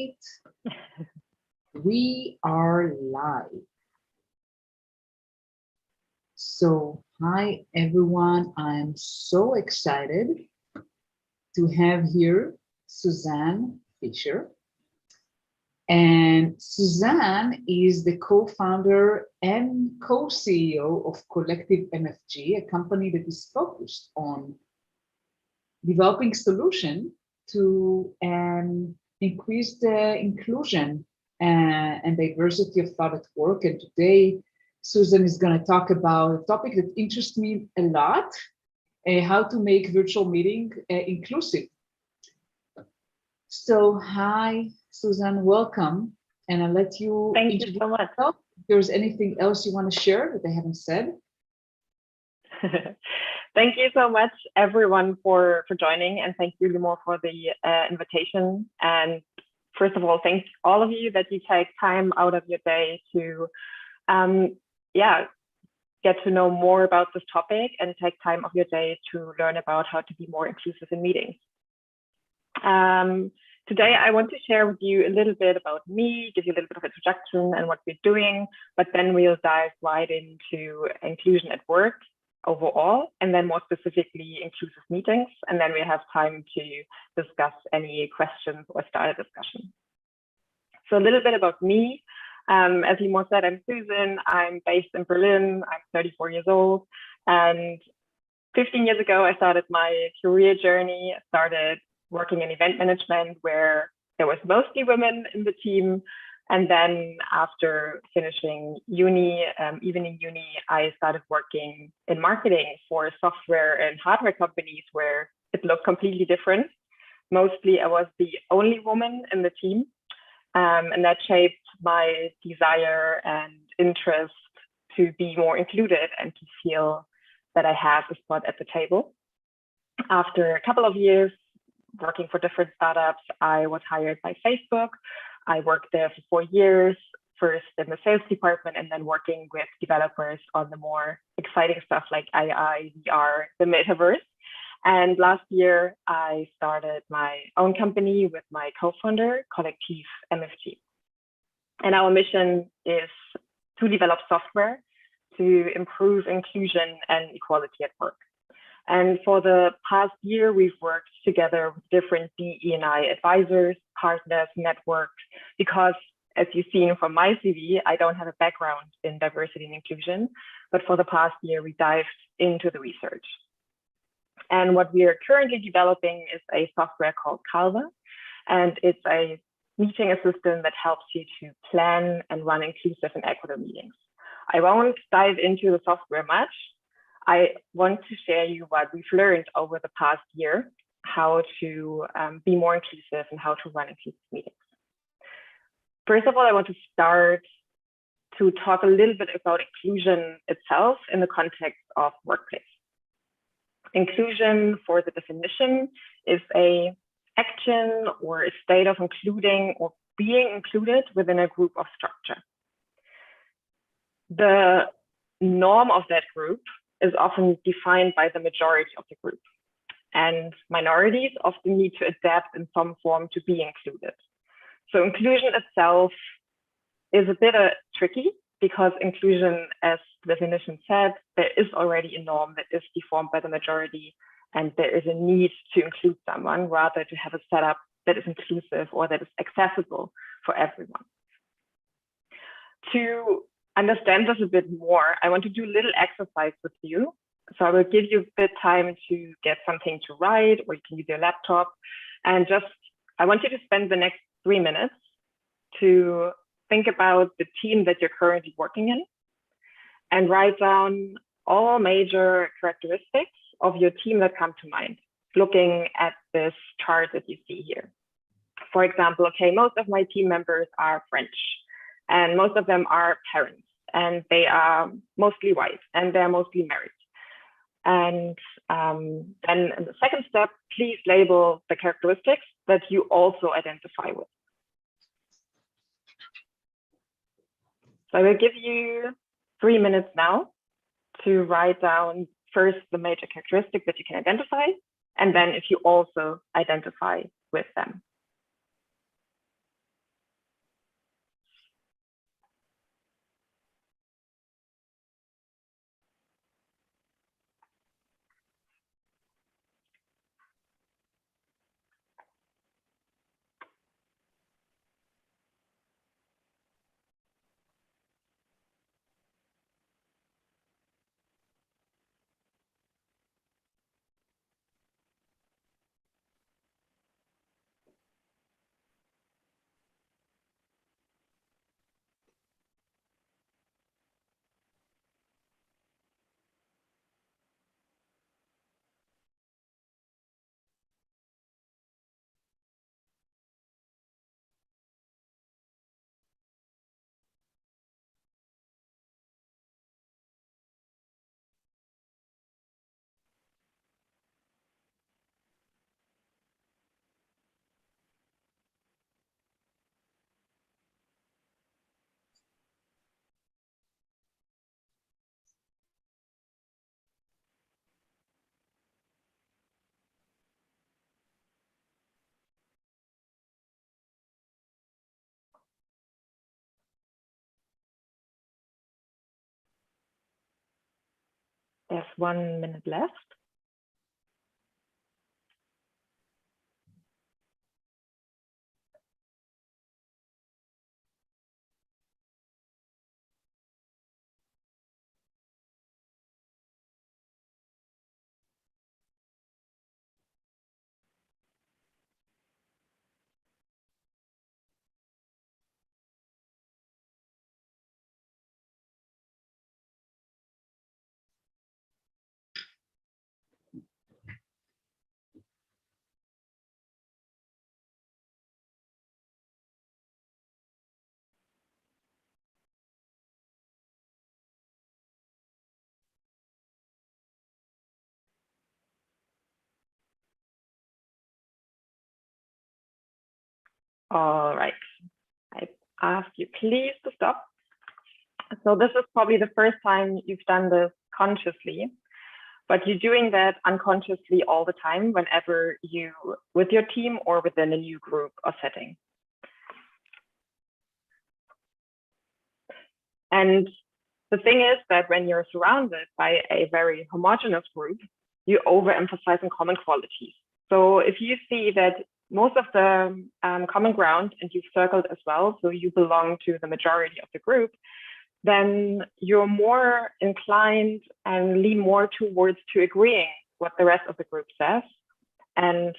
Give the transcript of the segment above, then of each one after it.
right. We are live. So, hi everyone. I'm so excited to have here Suzanne Fisher. And Suzanne is the co-founder and co-CEO of Collective MFG, a company that is focused on developing solutions to increase the inclusion and diversity of thought at work. And today, Susan is going to talk about a topic that interests me a lot, how to make virtual meeting inclusive. So, hi, Susan, welcome. And I'll let you Thank you so much. Yourself. If there's anything else you want to share that I haven't said. Thank you so much, everyone, for joining, and thank you, Limor, for the invitation. And first of all, thank all of you that you take time out of your day to, get to know more about this topic and take time of your day to learn about how to be more inclusive in meetings. Today, I want to share with you a little bit about me, give you a little bit of introduction and what we're doing, but then we'll dive right into inclusion at work overall, and then more specifically inclusive meetings. And then we have time to discuss any questions or start a discussion. So a little bit about me. As Limor said, I'm Susan. I'm based in Berlin. I'm 34 years old. And 15 years ago, I started my career journey. I started working in event management where there was mostly women in the team. And then after finishing uni, even in uni, I started working in marketing for software and hardware companies where it looked completely different. Mostly I was the only woman in the team. And that shaped my desire and interest to be more included and to feel that I have a spot at the table. After a couple of years working for different startups, I was hired by Facebook. I worked there for 4 years, first in the sales department and then working with developers on the more exciting stuff like AI, VR, the metaverse. And last year, I started my own company with my co-founder, Collective MFG. And our mission is to develop software to improve inclusion and equality at work. And for the past year, we've worked together with different DE&I advisors, partners, networks, because as you've seen from my CV, I don't have a background in diversity and inclusion, but for the past year, we dived into the research. And what we are currently developing is a software called Calva, and it's a meeting assistant that helps you to plan and run inclusive and equitable meetings. I won't dive into the software much. I want to share you what we've learned over the past year, how to be more inclusive and how to run inclusive meetings. First of all, I want to start to talk a little bit about inclusion itself in the context of workplace. Inclusion, for the definition, is an action or a state of including or being included within a group of structure. The norm of that group is often defined by the majority of the group. And minorities often need to adapt in some form to be included. So inclusion itself is a bit tricky because inclusion, as the definition said, there is already a norm that is deformed by the majority, and there is a need to include someone rather to have a setup that is inclusive or that is accessible for everyone. To understand this a bit more, I want to do a little exercise with you. So I will give you a bit of time to get something to write, or you can use your laptop. And I want you to spend the next 3 minutes to think about the team that you're currently working in and write down all major characteristics of your team that come to mind, looking at this chart that you see here. For example, okay, most of my team members are French, and most of them are parents, and they are mostly white, and they're mostly married. And then in the second step, please label the characteristics that you also identify with. So I will give you 3 minutes now to write down first the major characteristics that you can identify, and then if you also identify with them. there's 1 minute left. All right, I ask you please to stop. So this is probably the first time you've done this consciously, but you're doing that unconsciously all the time whenever you, with your team or within a new group or setting. And the thing is that when you're surrounded by a very homogeneous group, you overemphasize on common qualities. So if you see that most of the common ground, and you've circled as well, so you belong to the majority of the group, then you're more inclined and lean more towards to agreeing what the rest of the group says, and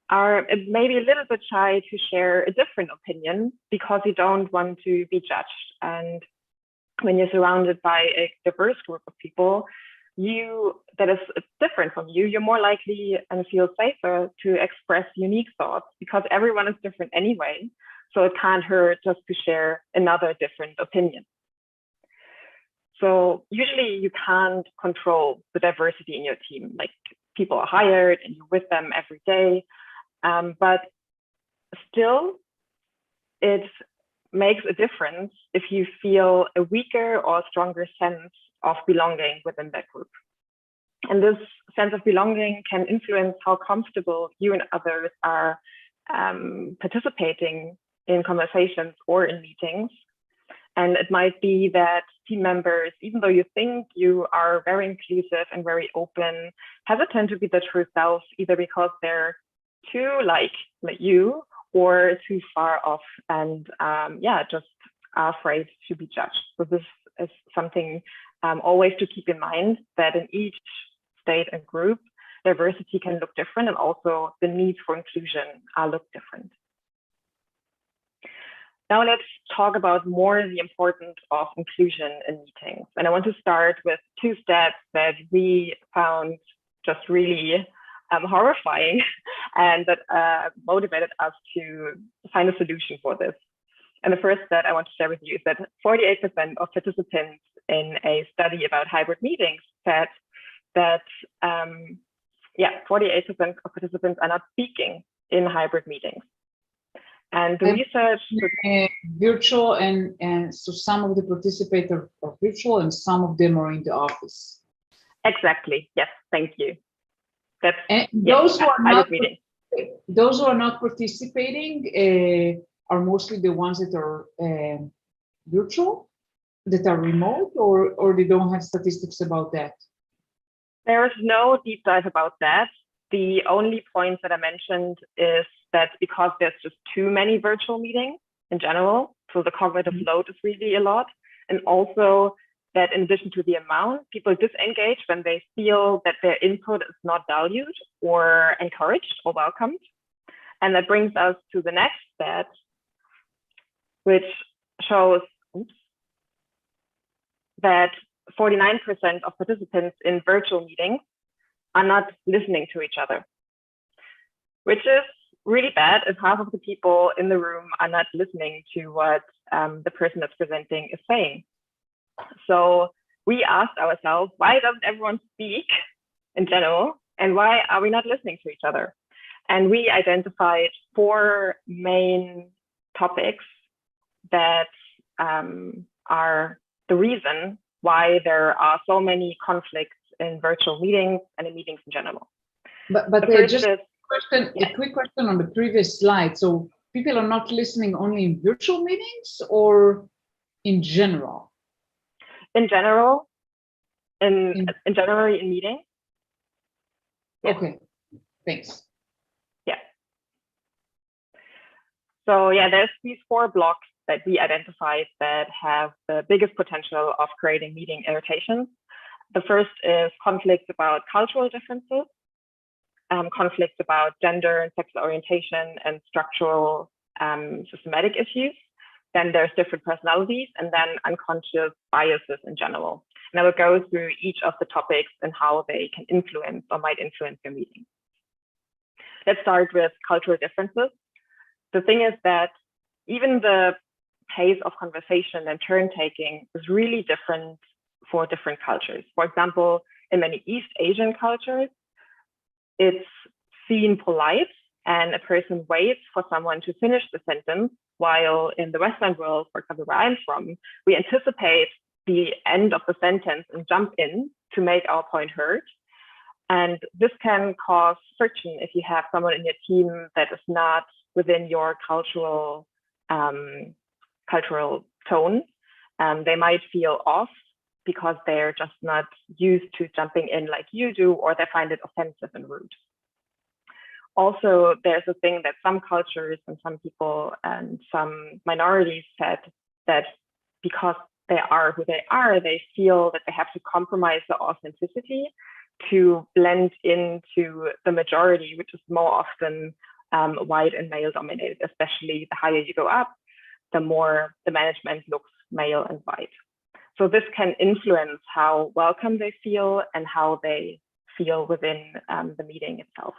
are maybe a little bit shy to share a different opinion because you don't want to be judged. And when you're surrounded by a diverse group of people, that is different from you, you're more likely and feel safer to express unique thoughts because everyone is different anyway. So it can't hurt just to share another different opinion. So usually you can't control the diversity in your team. Like, people are hired and you're with them every day, but still it makes a difference if you feel a weaker or stronger sense of belonging within that group. And this sense of belonging can influence how comfortable you and others are participating in conversations or in meetings. And it might be that team members, even though you think you are very inclusive and very open, hesitant to be the true self, either because they're too like you or too far off, and just are afraid to be judged. So this is something always to keep in mind, that in each state and group, diversity can look different, and also the needs for inclusion look different. Now let's talk about more the importance of inclusion in meetings. And I want to start with 2 stats that we found just really horrifying and that motivated us to find a solution for this. And the first stat I want to share with you is that 48% of participants in a study about hybrid meetings said that 48% of participants are not speaking in hybrid meetings. And the research virtual, and so some of the participants are virtual and some of them are in the office. Exactly. Yes. Thank you. That's, and those who are not participating are mostly the ones that are virtual, that are remote, or they don't have statistics about that? There is no deep dive about that. The only points that I mentioned is that because there's just too many virtual meetings in general, so the cognitive load is really a lot. And also that in addition to the amount, people disengage when they feel that their input is not valued or encouraged or welcomed. And that brings us to the next stat, which shows that 49% of participants in virtual meetings are not listening to each other, which is really bad if half of the people in the room are not listening to what the person that's presenting is saying. So we asked ourselves, why doesn't everyone speak in general? And why are we not listening to each other? And we identified 4 main topics that are the reason why there are so many conflicts in virtual meetings and in meetings in general. But just a quick question on the previous slide. So people are not listening only in virtual meetings or in general? In general, In general, in meeting. Yeah. Okay, thanks. Yeah. So yeah, there's these 4 blocks that we identified that have the biggest potential of creating meeting irritations. The first is conflicts about cultural differences, conflicts about gender and sexual orientation and structural systematic issues. Then there's different personalities, and then unconscious biases in general. And I will go through each of the topics and how they can influence or might influence your meeting. Let's start with cultural differences. The thing is that even the pace of conversation and turn taking is really different for different cultures. For example, in many East Asian cultures, it's seen polite and a person waits for someone to finish the sentence, while in the Western world, for example, where I'm from, we anticipate the end of the sentence and jump in to make our point heard. And this can cause friction if you have someone in your team that is not within your cultural tone. They might feel off because they're just not used to jumping in like you do, or they find it offensive and rude. Also, there's a thing that some cultures and some people and some minorities said that because they are who they are, they feel that they have to compromise the authenticity to blend into the majority, which is more often white and male dominated, especially the higher you go up, the more the management looks male and white. So this can influence how welcome they feel and how they feel within the meeting itself.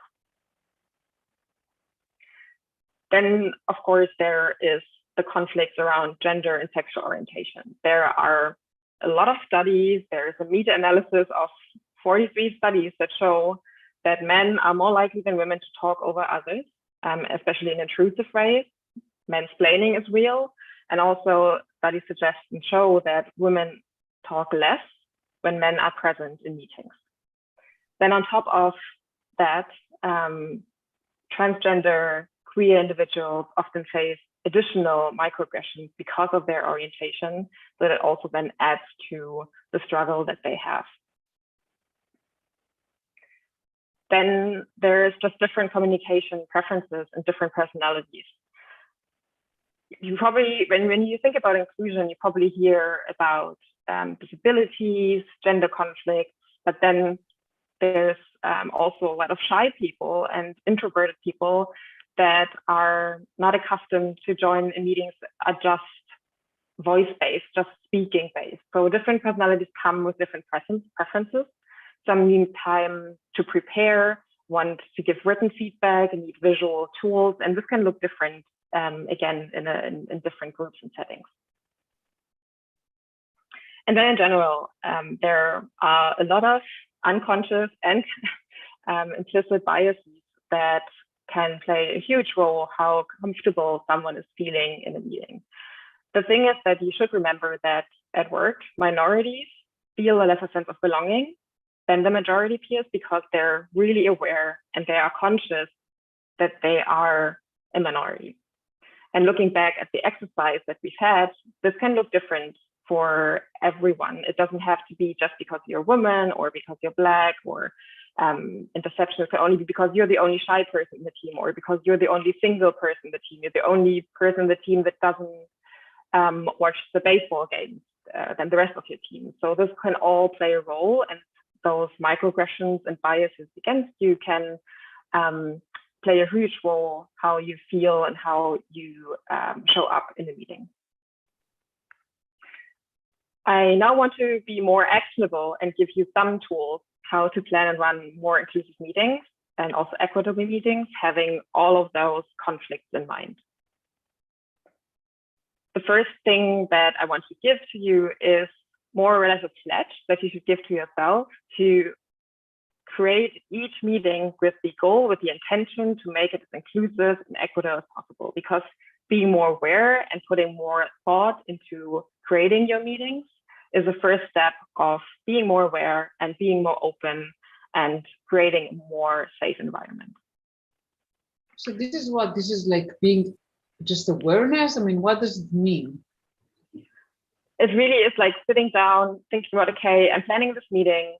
Then, of course, there is the conflicts around gender and sexual orientation. There are a lot of studies. There's a meta-analysis of 43 studies that show that men are more likely than women to talk over others, especially in intrusive ways. Mansplaining is real. And also studies suggest and show that women talk less when men are present in meetings. Then on top of that, transgender queer individuals often face additional microaggressions because of their orientation, so that also then adds to the struggle that they have. Then there's just different communication preferences and different personalities. You probably, when you think about inclusion, you probably hear about disabilities, gender conflicts, but then there's also a lot of shy people and introverted people that are not accustomed to join in meetings are just voice-based, just speaking-based. So different personalities come with different preferences. Some need time to prepare, want to give written feedback, and need visual tools, and this can look different, again, in different groups and settings. And then in general, there are a lot of unconscious and implicit biases that can play a huge role how comfortable someone is feeling in a meeting. The thing is that you should remember that at work, minorities feel a lesser sense of belonging than the majority peers because they're really aware and they are conscious that they are a minority. And looking back at the exercise that we've had, this can look different for everyone. It doesn't have to be just because you're a woman or because you're Black, or interceptions can only be because you're the only shy person in the team, or because you're the only single person in the team, you're the only person in the team that doesn't watch the baseball games than the rest of your team. So this can all play a role, and those microaggressions and biases against you can play a huge role how you feel and how you show up in the meeting. I now want to be more actionable and give you some tools how to plan and run more inclusive meetings and also equitable meetings, having all of those conflicts in mind. The first thing that I want to give to you is more or less a pledge that you should give to yourself to create each meeting with the goal, with the intention to make it as inclusive and equitable as possible, because being more aware and putting more thought into creating your meetings is the first step of being more aware and being more open and creating a more safe environment. So this is like being just awareness. I mean, what does it mean? it really is like sitting down, thinking about, okay, I'm planning this meeting.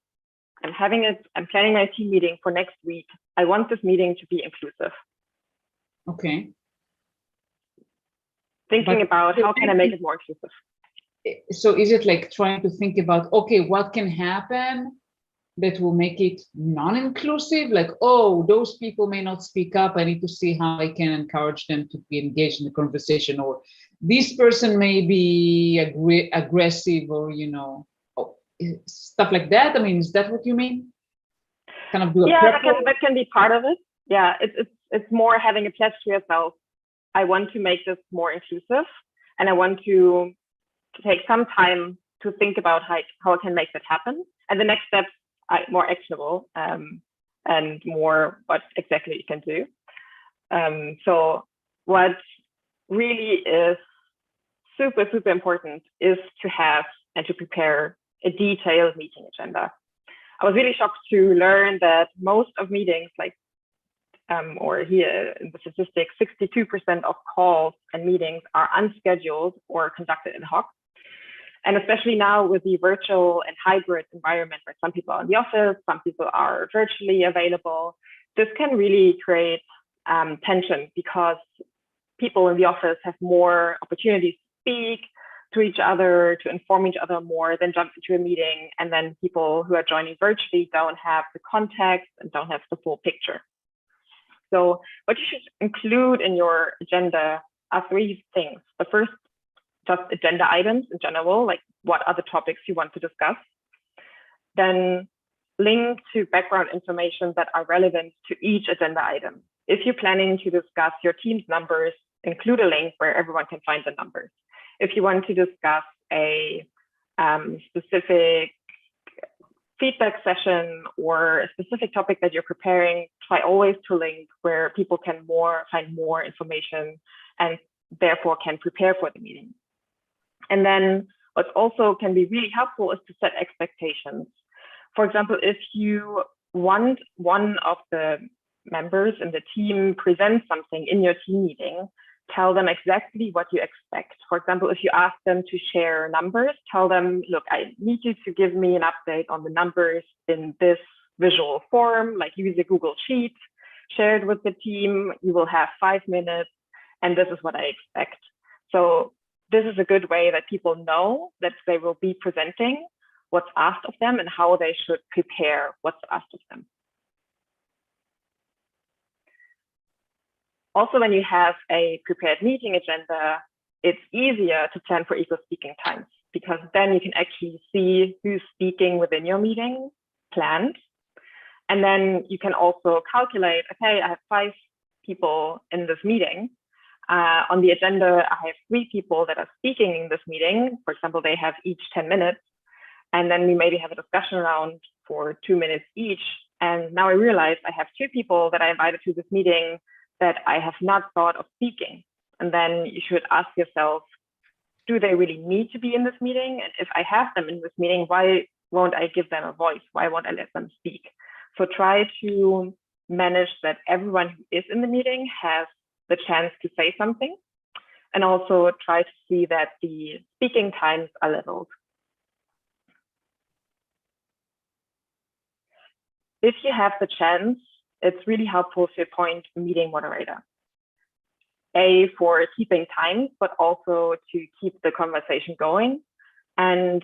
I'm planning my team meeting for next week. I want this meeting to be inclusive. Okay. Thinking about how can I make it more inclusive? So is it like trying to think about, okay, what can happen that will make it non-inclusive? Like, oh, those people may not speak up. I need to see how I can encourage them to be engaged in the conversation. Or this person may be aggressive, or, you know, stuff like that. I mean, is that what you mean? Kind of do a that can be part of it. Yeah, it's more having a pledge to yourself. I want to make this more inclusive, and I want to take some time to think about how I can make that happen. And the next steps are more actionable and more what exactly you can do. So what really is super, super important is to have and to prepare a detailed meeting agenda. I was really shocked to learn that most of meetings, or here in the statistics, 62% of calls and meetings are unscheduled or conducted ad hoc. And especially now with the virtual and hybrid environment, where some people are in the office, some people are virtually available, this can really create tension, because people in the office have more opportunities to speak to each other, to inform each other more, than jump into a meeting. And then people who are joining virtually don't have the context and don't have the full picture. So what you should include in your agenda are three things. The first, just agenda items in general, like what are the topics you want to discuss. Then link to background information that are relevant to each agenda item. If you're planning to discuss your team's numbers, include a link where everyone can find the numbers. If you want to discuss a specific feedback session or a specific topic that you're preparing, try always to link where people can find more information and therefore can prepare for the meeting. And then what also can be really helpful is to set expectations. For example, if you want one of the members in the team present something in your team meeting, tell them exactly what you expect. For example, if you ask them to share numbers, tell them, look, I need you to give me an update on the numbers in this visual form, like use a Google Sheet, share it with the team. You will have 5 minutes, and this is what I expect. So this is a good way that people know that they will be presenting what's asked of them and how they should prepare what's asked of them. Also, when you have a prepared meeting agenda, it's easier to plan for equal speaking times, because then you can actually see who's speaking within your meeting planned. And then you can also calculate, okay, I have 5 people in this meeting. On the agenda, I have 3 people that are speaking in this meeting. For example, they have each 10 minutes. And then we maybe have a discussion round for 2 minutes each. And now I realize I have 2 people that I invited to this meeting that I have not thought of speaking. And then you should ask yourself, do they really need to be in this meeting? And if I have them in this meeting, why won't I give them a voice? Why won't I let them speak? So try to manage that everyone who is in the meeting has the chance to say something, and also try to see that the speaking times are leveled. If you have the chance, it's really helpful to appoint a meeting moderator. For keeping time, but also to keep the conversation going. And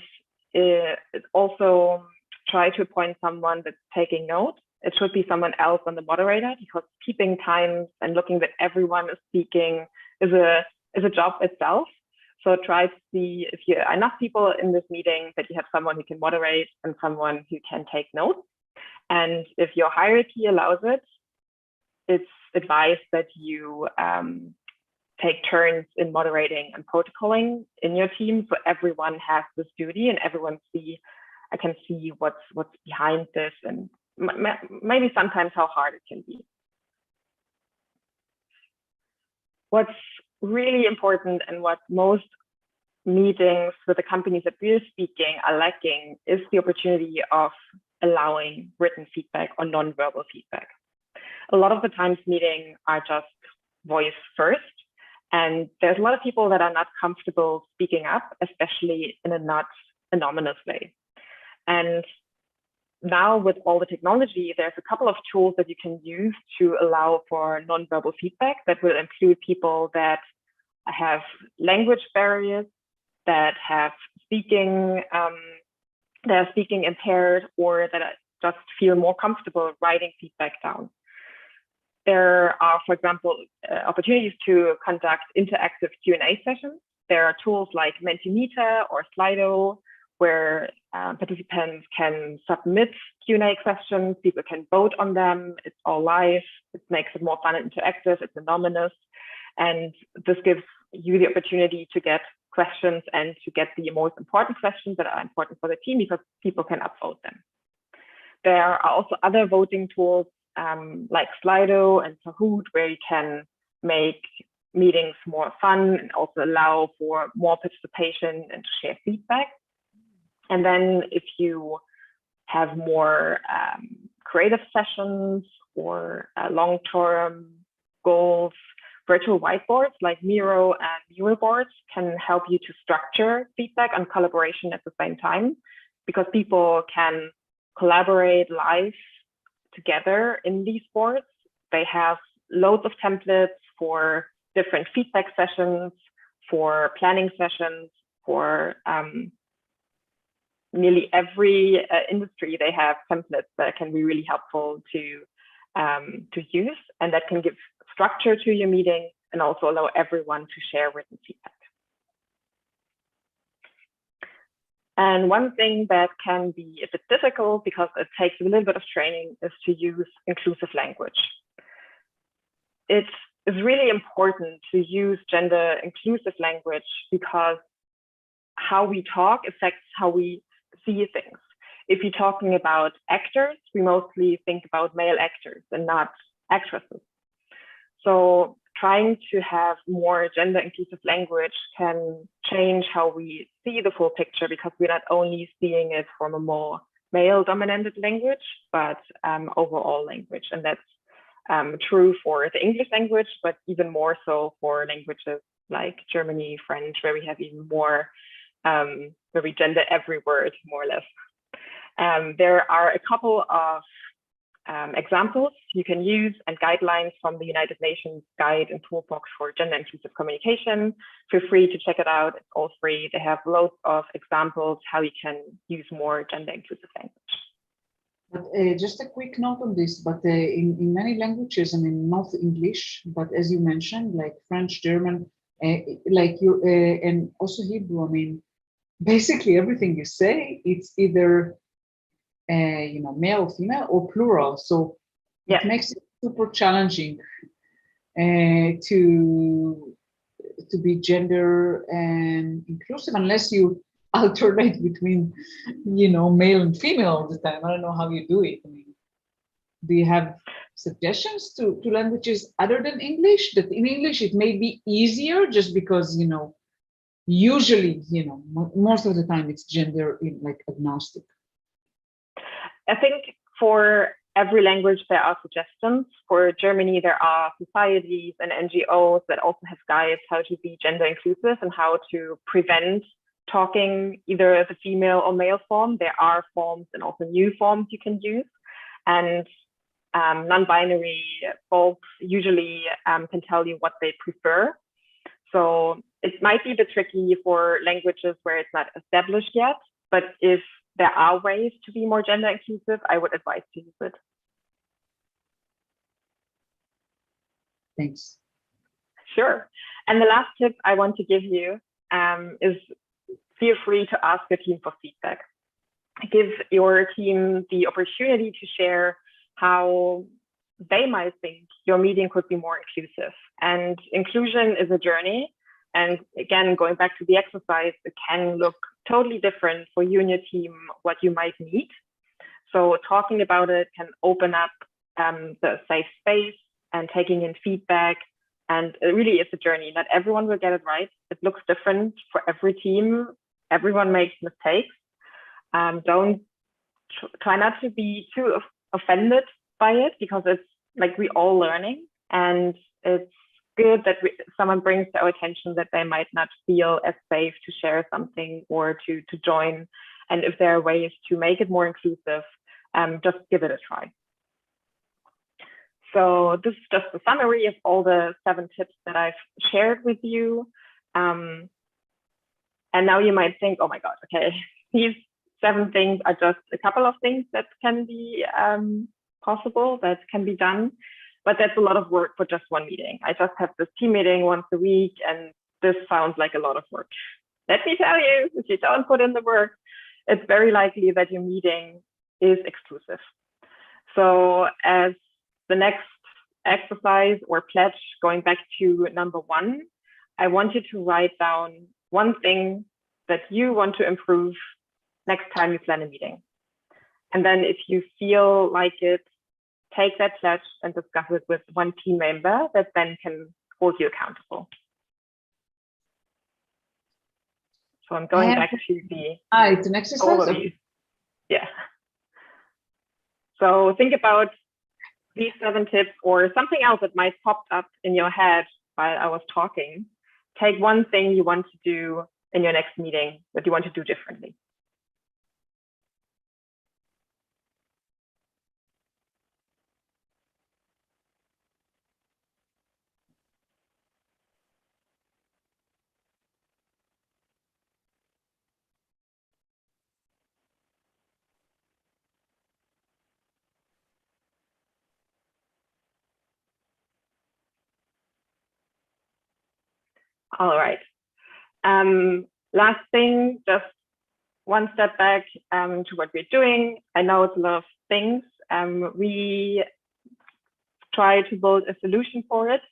also try to appoint someone that's taking notes. It should be someone else than the moderator, because keeping times and looking that everyone is speaking is a job itself. So try to see if you are enough people in this meeting that you have someone who can moderate and someone who can take notes. And if your hierarchy allows it, it's advised that you take turns in moderating and protocoling in your team, so everyone has this duty and everyone I can see what's behind this, and maybe sometimes how hard it can be. What's really important, and what most meetings with the companies that we're speaking are lacking, is the opportunity of allowing written feedback or nonverbal feedback. A lot of the times meetings are just voice first, And there's a lot of people that are not comfortable speaking up, especially in a not anonymous way. And now with all the technology, there's a couple of tools that you can use to allow for nonverbal feedback that will include people that have language barriers, that have speaking, that are speaking impaired, or that just feel more comfortable writing feedback down. There are, for example, opportunities to conduct interactive Q&A sessions. There are tools like Mentimeter or Slido, where participants can submit Q&A questions, people can vote on them, it's all live, it makes it more fun and interactive, it's anonymous, and this gives you the opportunity to get questions and to get the most important questions that are important for the team, because people can upvote them. There are also other voting tools like Slido and Kahoot, where you can make meetings more fun and also allow for more participation and to share feedback. And then if you have more creative sessions or long-term goals, virtual whiteboards like Miro and Mural boards can help you to structure feedback and collaboration at the same time, because people can collaborate live together in these boards. They have loads of templates for different feedback sessions, for planning sessions, for nearly every industry. They have templates that can be really helpful to use, and that can give structure to your meeting and also allow everyone to share written feedback. And one thing that can be a bit difficult, because it takes a little bit of training, is to use inclusive language. It is really important to use gender inclusive language, because how we talk affects how we see things. If you're talking about actors, we mostly think about male actors and not actresses. So trying to have more gender inclusive language can change how we see the full picture, because we're not only seeing it from a more male dominated language, but overall language. And that's true for the English language, but even more so for languages like Germany, French, where we have even more, where we gender every word more or less. There are a couple of examples you can use and guidelines from the United Nations Guide and Toolbox for Gender Inclusive Communication. Feel free to check it out. It's all free. They have loads of examples how you can use more gender inclusive language. But just a quick note on this, but in many languages, I mean, not English, but as you mentioned, like French, German, and also Hebrew, I mean, basically everything you say, it's either male, female, or plural. So yeah, it makes it super challenging to be gender and inclusive, unless you alternate between, male and female all the time. I don't know how you do it. I mean, do you have suggestions to languages other than English? That in English it may be easier, just because usually most of the time it's gender agnostic. I think for every language there are suggestions. For Germany, there are societies and NGOs that also have guides how to be gender inclusive and how to prevent talking either the female or male form. There are forms and also new forms you can use. And non-binary folks usually can tell you what they prefer. So it might be a bit tricky for languages where it's not established yet, but if there are ways to be more gender inclusive, I would advise to use it. Thanks. Sure. And the last tip I want to give you is feel free to ask your team for feedback. Give your team the opportunity to share how they might think your meeting could be more inclusive. And inclusion is a journey. And again, going back to the exercise, it can look totally different for you and your team, what you might need. So talking about it can open up the safe space and taking in feedback. And it really is a journey. Not everyone will get it right. It looks different for every team. Everyone makes mistakes. Try not to be too offended by it, because it's like we're all learning, and it's good that someone brings to our attention that they might not feel as safe to share something or to join. And if there are ways to make it more inclusive, just give it a try. So this is just a summary of all the 7 tips that I've shared with you. And now you might think, oh my God, okay, these 7 things are just a couple of things that can be possible, that can be done. But that's a lot of work for just one meeting. I just have this team meeting once a week, and this sounds like a lot of work. Let me tell you, if you don't put in the work, it's very likely that your meeting is exclusive. So as the next exercise or pledge, going back to number 1, I want you to write down one thing that you want to improve next time you plan a meeting. And then if you feel like it, take that pledge and discuss it with one team member that then can hold you accountable. So I'm going back to the it's an exercise. overview. Yeah. So think about these 7 tips or something else that might pop up in your head while I was talking. Take one thing you want to do in your next meeting that you want to do differently. All right. Last thing, just one step back to what we're doing. I know it's a lot of things. We try to build a solution for it.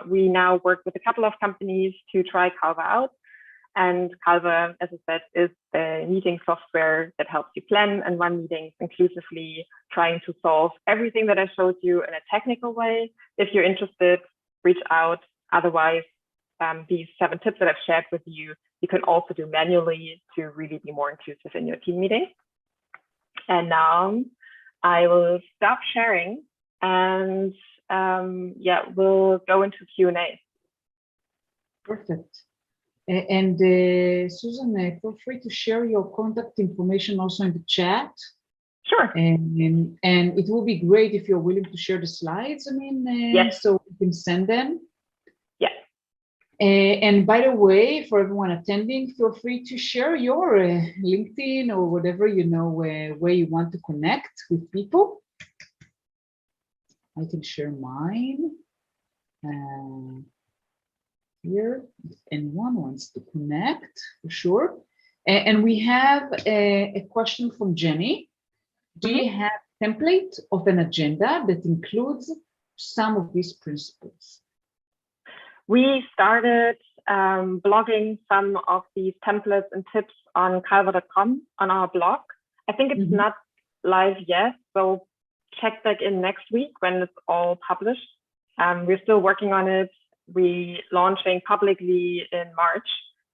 We now work with a couple of companies to try Canva out. And Canva, as I said, is a meeting software that helps you plan and run meetings inclusively, trying to solve everything that I showed you in a technical way. If you're interested, reach out. Otherwise, these 7 tips that I've shared with you, you can also do manually to really be more inclusive in your team meeting. And now I will stop sharing and yeah, we'll go into Q&A. Perfect. And Susan, feel free to share your contact information also in the chat. Sure. And it will be great if you're willing to share the slides. I mean, yes. So we can send them. Yeah. And by the way, for everyone attending, feel free to share your LinkedIn or whatever, you know, where you want to connect with people. I can share mine here if anyone wants to connect, for sure. And we have a question from Jenny. Do you have a template of an agenda that includes some of these principles? We started blogging some of these templates and tips on canva.com on our blog. I think it's not live yet, so check back in next week when it's all published. We're still working on it. We're launching publicly in March,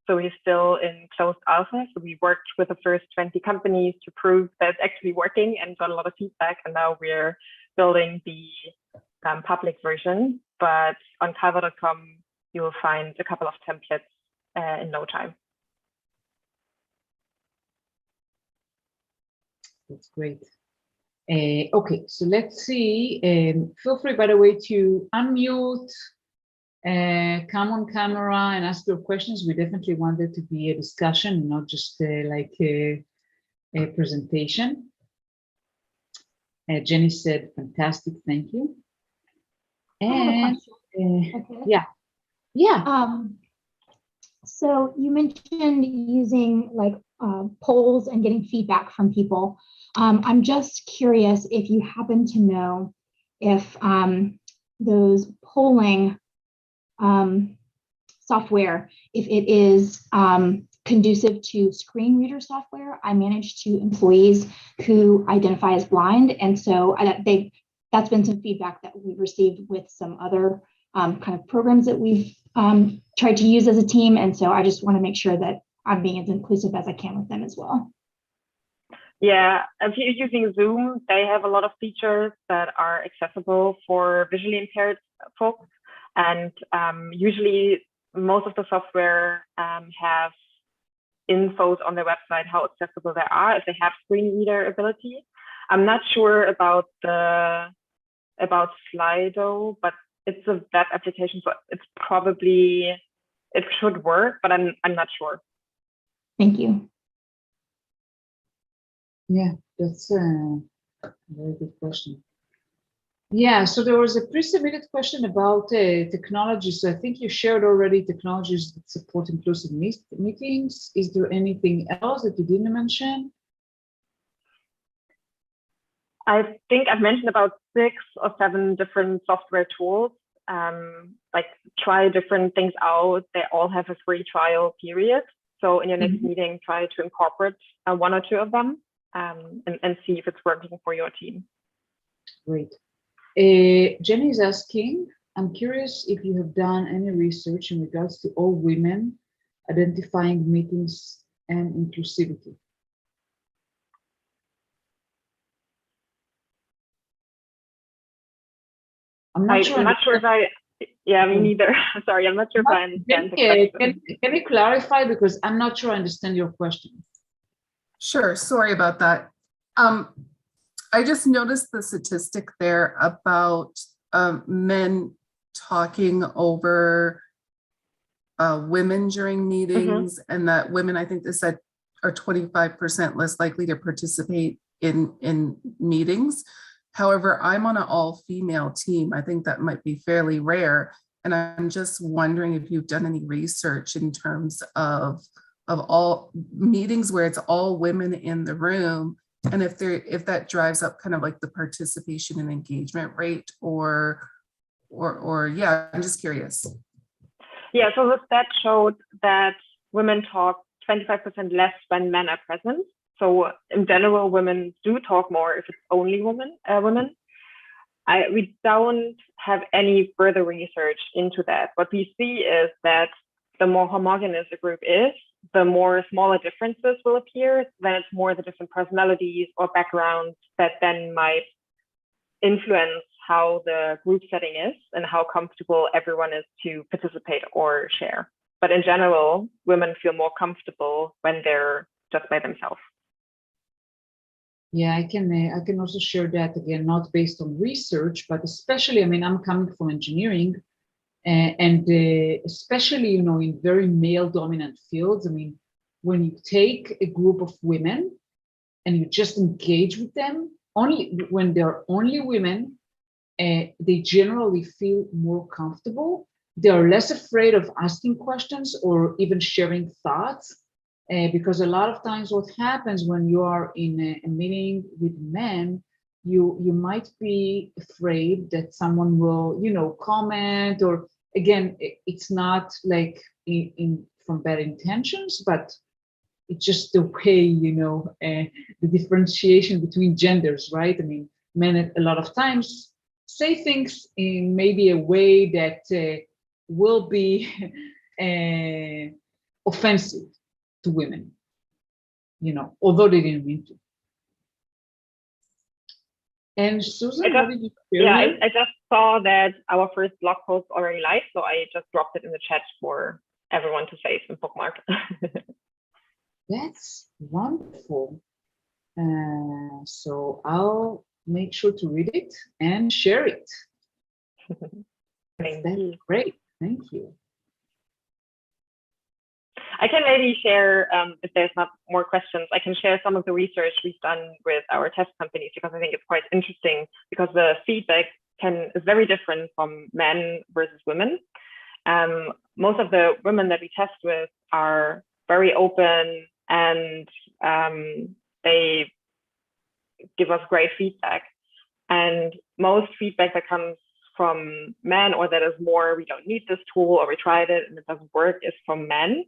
so we're still in closed alpha. So we worked with the first 20 companies to prove that it's actually working and got a lot of feedback. And now we're building the public version. But on canva.com, you will find a couple of templates in no time. That's great. Okay, so let's see. Feel free, by the way, to unmute, come on camera and ask your questions. We definitely want it to be a discussion, not just like a presentation. Jenny said, fantastic, thank you. And okay. Yeah. So you mentioned using like polls and getting feedback from people. I'm just curious if you happen to know if those polling software, if it is conducive to screen reader software. I manage 2 employees who identify as blind, and so that's been some feedback that we've received with some other kind of programs that we've tried to use as a team, and so I just want to make sure that I'm being as inclusive as I can with them as well. Yeah, if you're using Zoom, they have a lot of features that are accessible for visually impaired folks. And usually most of the software have infos on their website how accessible they are, if they have screen reader ability. I'm not sure about Slido, but it's a web application, so it should work, but I'm not sure. Thank you. Yeah, that's a very good question. Yeah, so there was a pre-submitted question about technology. So I think you shared already technologies that support inclusive meetings. Is there anything else that you didn't mention? I think I've mentioned about 6 or 7 different software tools. Like try different things out. They all have a free trial period. So in your next meeting, try to incorporate 1 or 2 of them and see if it's working for your team. Great. Jenny is asking, I'm curious if you have done any research in regards to all women identifying meetings and inclusivity. I'm not sure if yeah, me neither. Sorry, I'm not sure if I understand the question. Can you clarify, because I'm not sure I understand your question. Sure, sorry about that. I just noticed the statistic there about men talking over women during meetings, and that women, I think they said, are 25% less likely to participate in meetings. However, I'm on an all-female team. I think that might be fairly rare. And I'm just wondering if you've done any research in terms of all meetings where it's all women in the room, and if that drives up kind of like the participation and engagement rate, or yeah, I'm just curious. Yeah, so the stat showed that women talk 25% less when men are present. So in general, women do talk more if it's only women. We don't have any further research into that. What we see is that the more homogeneous a group is, the more smaller differences will appear. Then it's more the different personalities or backgrounds that then might influence how the group setting is and how comfortable everyone is to participate or share. But in general, women feel more comfortable when they're just by themselves. Yeah, I can also share that, again, not based on research, but especially, I mean, I'm coming from engineering, and especially, in very male dominant fields. I mean, when you take a group of women and you just engage with them, only when they're only women, they generally feel more comfortable. They're less afraid of asking questions or even sharing thoughts, because a lot of times what happens when you are in a meeting with men, you might be afraid that someone will, comment, or again, it's not like from bad intentions, but it's just the way, the differentiation between genders, right? I mean, men a lot of times say things in maybe a way that will be offensive to women, although they didn't mean to. And Susan, what did you share? Yeah, I just saw that our first blog post already live, so I just dropped it in the chat for everyone to save and bookmark. That's wonderful. So I'll make sure to read it and share it. That's great. Thank you. I can maybe share, if there's not more questions, I can share some of the research we've done with our test companies, because I think it's quite interesting, because the feedback is very different from men versus women. Most of the women that we test with are very open, and they give us great feedback. And most feedback that comes from men, or that is more, we don't need this tool, or we tried it and it doesn't work, is from men.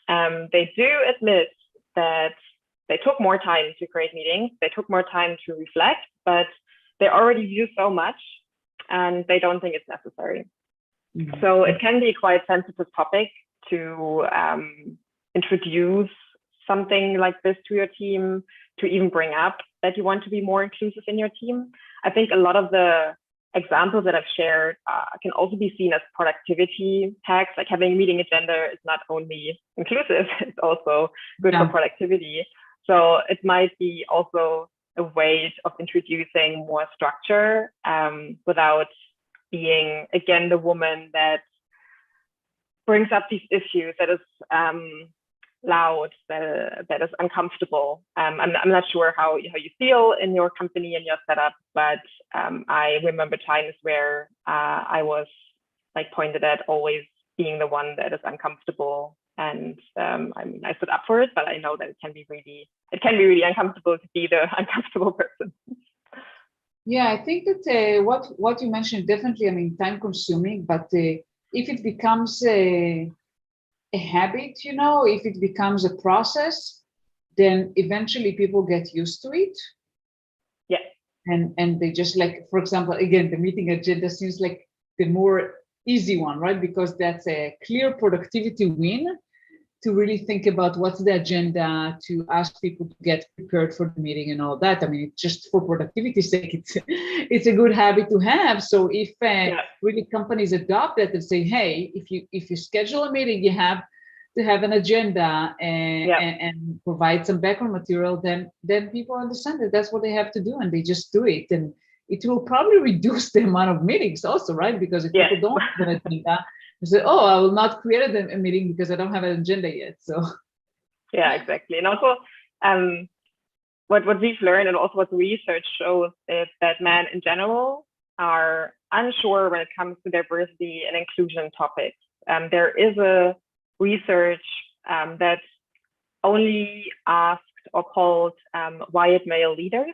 They do admit that they took more time to create meetings, they took more time to reflect, but they already use so much and they don't think it's necessary. Mm-hmm. So it can be a quite sensitive topic to introduce something like this to your team, to even bring up that you want to be more inclusive in your team. I think a lot of the examples that I've shared can also be seen as productivity hacks. Like having a meeting agenda is not only inclusive, it's also good for productivity. So it might be also a way of introducing more structure without being, again, the woman that brings up these issues, that is loud, that is uncomfortable. I'm not sure how you feel in your company and your setup, but I remember times where I was like pointed at always being the one that is uncomfortable. And I mean, I stood up for it, but I know that it can be really uncomfortable to be the uncomfortable person. Yeah, I think that what you mentioned, definitely, I mean, time consuming, but if it becomes a habit, you know, if it becomes a process, then eventually people get used to it. Yeah. And they just, like, for example, again, the meeting agenda seems like the more easy one, right? Because that's a clear productivity win, to really think about what's the agenda, to ask people to get prepared for the meeting and all that. I mean, just for productivity's sake, it's a good habit to have. So if really companies adopt that and say, hey, if you schedule a meeting, you have to have an agenda and provide some background material, then people understand that that's what they have to do, and they just do it. And it will probably reduce the amount of meetings also, right? Because if people don't have an agenda, say, oh, I will not create a meeting because I don't have an agenda yet. So yeah, exactly. And also what we've learned, and also what the research shows, is that men in general are unsure when it comes to diversity and inclusion topics. There is a research that only asked or polled white male leaders,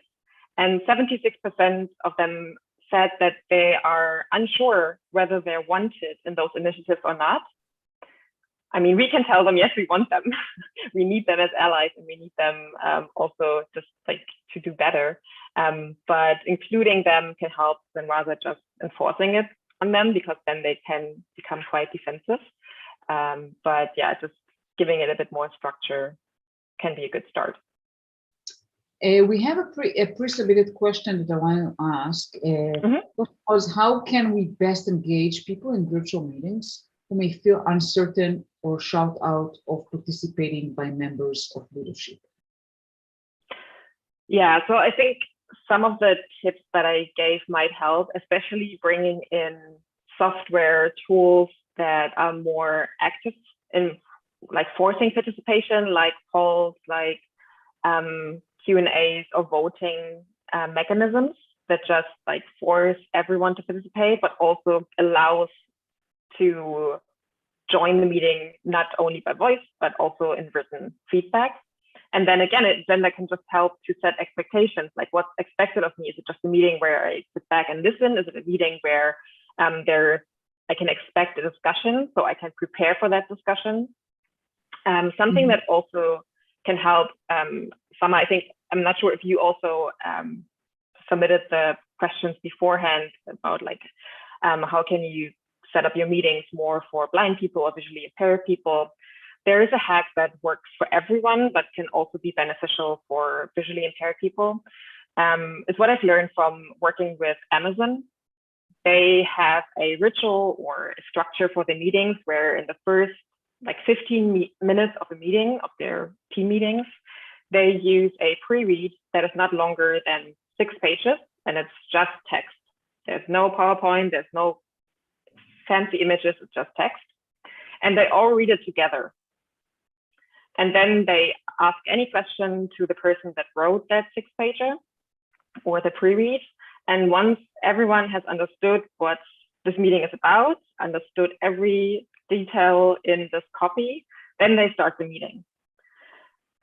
and 76% of them said that they are unsure whether they're wanted in those initiatives or not. I mean, we can tell them, yes, we want them. We need them as allies, and we need them also just like to do better. But including them can help than rather just enforcing it on them, because then they can become quite defensive. But yeah, just giving it a bit more structure can be a good start. We have a pre-submitted question that I want to ask. Was how can we best engage people in virtual meetings who may feel uncertain or shout out of participating by members of leadership? Yeah, so I think some of the tips that I gave might help, especially bringing in software tools that are more active in like forcing participation, like polls, like Q&As or voting mechanisms that just like force everyone to participate, but also allows to join the meeting not only by voice, but also in written feedback. And then again, that can just help to set expectations, like what's expected of me. Is it just a meeting where I sit back and listen? Is it a meeting where I can expect a discussion, so I can prepare for that discussion? Something that also can help, Sama, I think, I'm not sure if you also submitted the questions beforehand about like, how can you set up your meetings more for blind people or visually impaired people? There is a hack that works for everyone, but can also be beneficial for visually impaired people. It's what I've learned from working with Amazon. They have a ritual or a structure for the meetings where in the first like 15 minutes of a meeting, of their team meetings, they use a pre-read that is not longer than 6 pages, and it's just text. There's no PowerPoint, there's no fancy images, it's just text. And they all read it together. And then they ask any question to the person that wrote that 6-pager or the pre-read. And once everyone has understood what this meeting is about, understood every detail in this copy, then they start the meeting.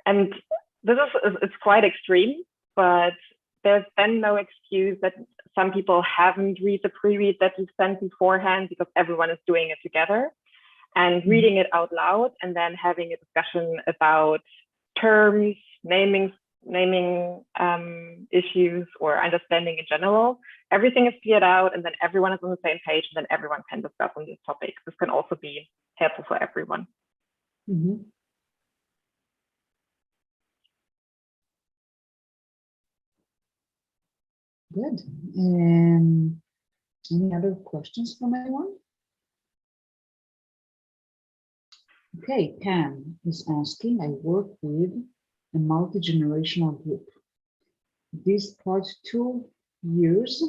And it's quite extreme, but there's then no excuse that some people haven't read the pre-read that you sent beforehand, because everyone is doing it together and reading it out loud, and then having a discussion about terms, naming issues, or understanding in general. Everything is cleared out, and then everyone is on the same page, and then everyone can discuss on this topic. This can also be helpful for everyone. Good. Any other questions from anyone? Okay, Pam is asking, I work with a multi-generational group. These past 2 years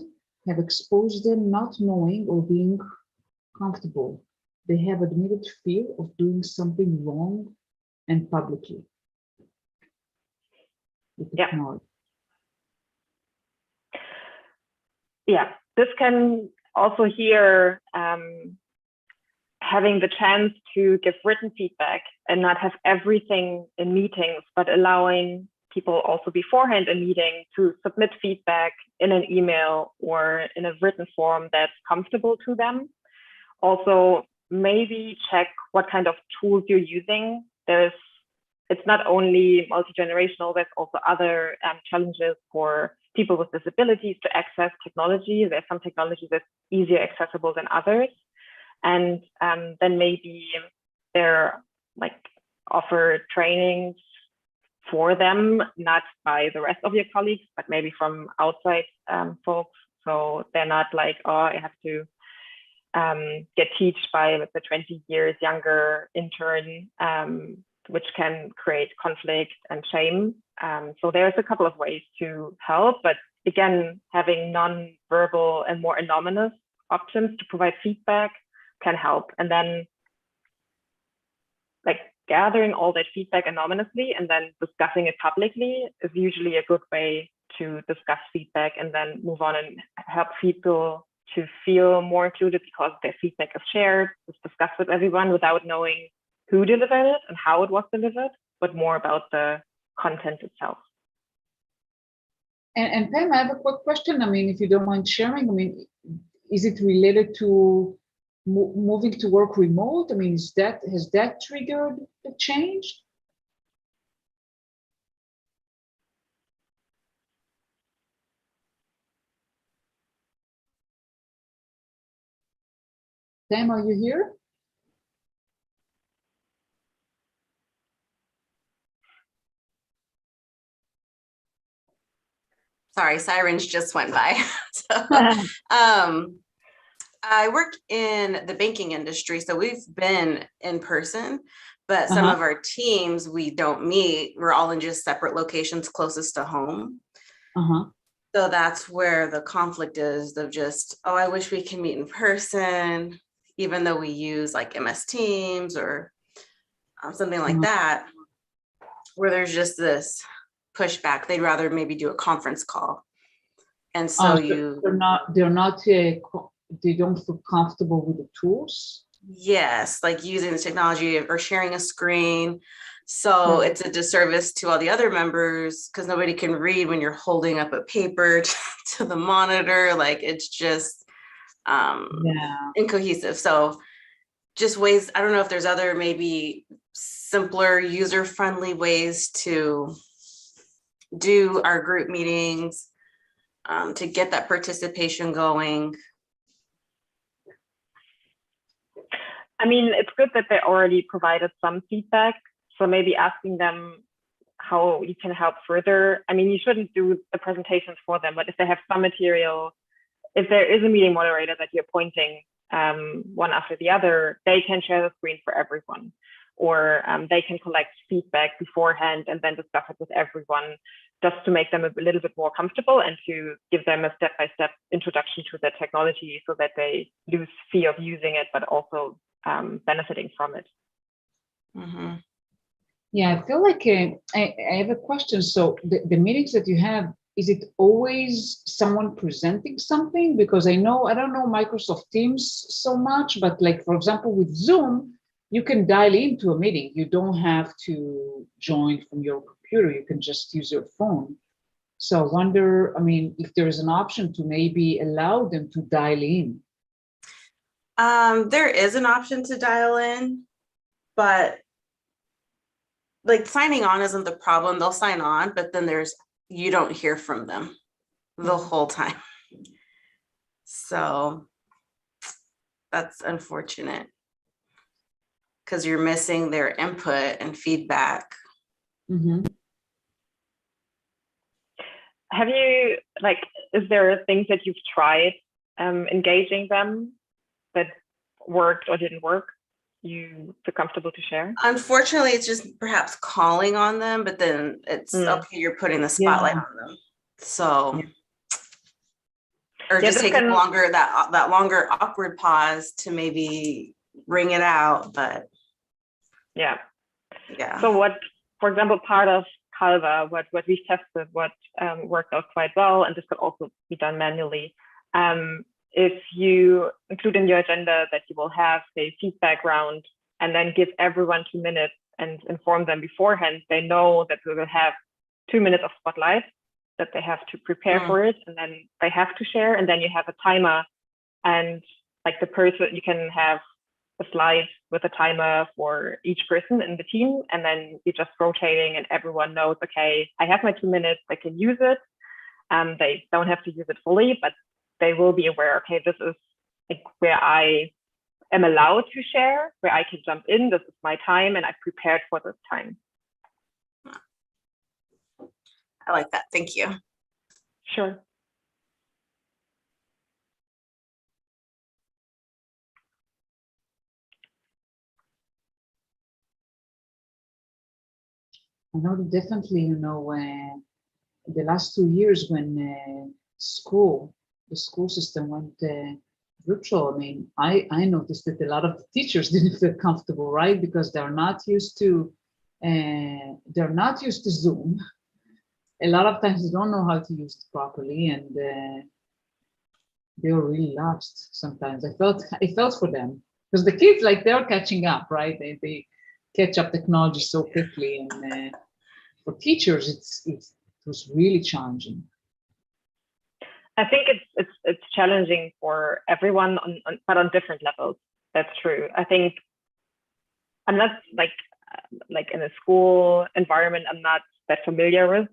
have exposed them not knowing or being comfortable. They have admitted fear of doing something wrong and publicly. Yeah. Technology. Yeah, this can also here having the chance to give written feedback and not have everything in meetings, but allowing people also beforehand in meeting to submit feedback in an email or in a written form that's comfortable to them. Also, maybe check what kind of tools you're using. It's not only multi-generational, there's also other challenges for people with disabilities to access technology. There's some technology that's easier accessible than others. And then maybe they're offer trainings for them, not by the rest of your colleagues, but maybe from outside folks. So they're not like, oh, I have to get taught by the 20 years younger intern, which can create conflict and shame. So there's a couple of ways to help, but again, having non-verbal and more anonymous options to provide feedback can help. And then gathering all that feedback anonymously and then discussing it publicly is usually a good way to discuss feedback and then move on and help people to feel more included because their feedback is shared, it's discussed with everyone without knowing who delivered it and how it was delivered, but more about the content itself. And Pam, I have a quick question. I mean, if you don't mind sharing, I mean, is it related to moving to work remote? I mean, has that triggered the change? Pam, are you here? Sorry, sirens just went by. So, I work in the banking industry, so we've been in person, but some of our teams, we don't meet. We're all in just separate locations closest to home. So that's where the conflict is of just, oh, I wish we can meet in person, even though we use like MS Teams or something like that, where there's just this pushback. They'd rather maybe do a conference call. And so they don't feel comfortable with the tools? Yes, like using the technology or sharing a screen. So it's a disservice to all the other members because nobody can read when you're holding up a paper to the monitor. Like it's just incohesive. So just ways, I don't know if there's other maybe simpler user-friendly ways to do our group meetings to get that participation going. I mean, it's good that they already provided some feedback. So maybe asking them how you can help further. I mean, you shouldn't do the presentations for them, but if they have some material, if there is a meeting moderator that you're appointing one after the other, they can share the screen for everyone. Or they can collect feedback beforehand and then discuss it with everyone, just to make them a little bit more comfortable and to give them a step-by-step introduction to the technology so that they lose fear of using it, but also benefiting from it. Yeah, I feel like I have a question. So the meetings that you have, is it always someone presenting something? Because I don't know Microsoft Teams so much, but like, for example, with Zoom, you can dial into a meeting. You don't have to join from your computer. You can just use your phone. So I wonder, I mean, if there is an option to maybe allow them to dial in. There is an option to dial in, but like signing on isn't the problem. They'll sign on, but then you don't hear from them the whole time. So that's unfortunate because you're missing their input and feedback. Have you, is there things that you've tried engaging them that worked or didn't work, you feel comfortable to share? Unfortunately, it's just perhaps calling on them, but then it's okay, you're putting the spotlight on them. So, or just taking longer, that longer awkward pause to maybe bring it out, but yeah. Yeah. So what, for example, part of Calva, what we've tested, what worked out quite well, and this could also be done manually, if you include in your agenda that you will have a feedback round and then give everyone 2 minutes and inform them beforehand, they know that we will have 2 minutes of spotlight, that they have to prepare for it, and then they have to share, and then you have a timer, and like the person, you can have a slide with a timer for each person in the team, and then you're just rotating and everyone knows, okay, I have my 2 minutes, I can use it. They don't have to use it fully, but they will be aware, okay, this is like where I am allowed to share, where I can jump in, this is my time, and I've prepared for this time. I like that, thank you. Sure. I know that definitely, you know, the last 2 years when the school system went virtual, I mean, I noticed that a lot of teachers didn't feel comfortable, right? Because they're not used to Zoom. A lot of times they don't know how to use it properly, and they were really lost sometimes. I felt for them, because the kids, like, they're catching up, right? They catch up technology so quickly, and for teachers, it was really challenging. I think it's challenging for everyone, but on different levels. That's true. I think I'm not like in a school environment, I'm not that familiar with,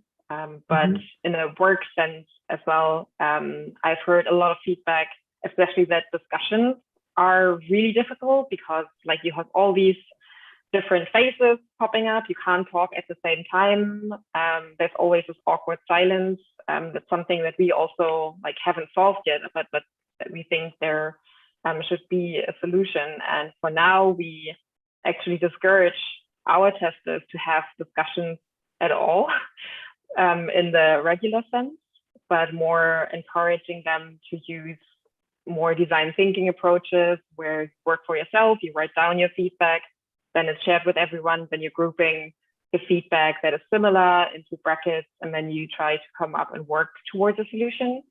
but in a work sense as well, I've heard a lot of feedback, especially that discussions are really difficult because like you have all these different faces popping up. You can't talk at the same time. There's always this awkward silence. That's something that we also like haven't solved yet, but that we think there should be a solution. And for now, we actually discourage our testers to have discussions at all in the regular sense, but more encouraging them to use more design thinking approaches where you work for yourself, you write down your feedback, then it's shared with everyone, then you're grouping the feedback that is similar into brackets, and then you try to come up and work towards a solution.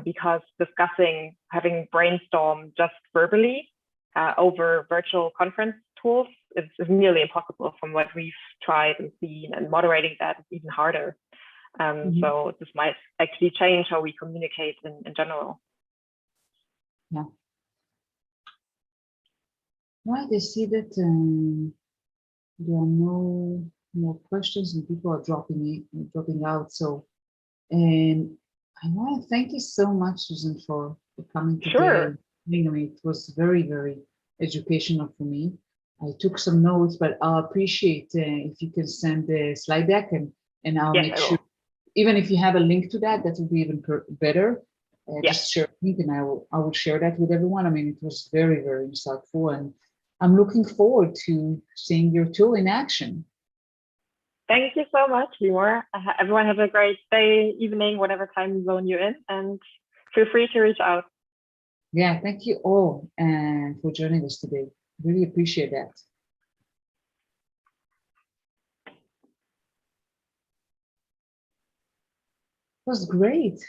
Because discussing, having brainstorm just verbally over virtual conference tools is nearly impossible from what we've tried and seen, and moderating that is even harder. So this might actually change how we communicate in general. Yeah. Right, I see that there are no more questions and people are dropping out. So, I want to thank you so much, Susan, for coming today. Sure. You know, it was very, very educational for me. I took some notes, but I'll appreciate if you can send the slide deck, and I'll make sure, even if you have a link to that, that would be even better. Just share a link, and I will share that with everyone. I mean, it was very, very insightful, and I'm looking forward to seeing your tool in action. Thank you so much, Limor. Everyone have a great day, evening, whatever time zone you're in, and feel free to reach out. Yeah, thank you all for joining us today. Really appreciate that. It was great.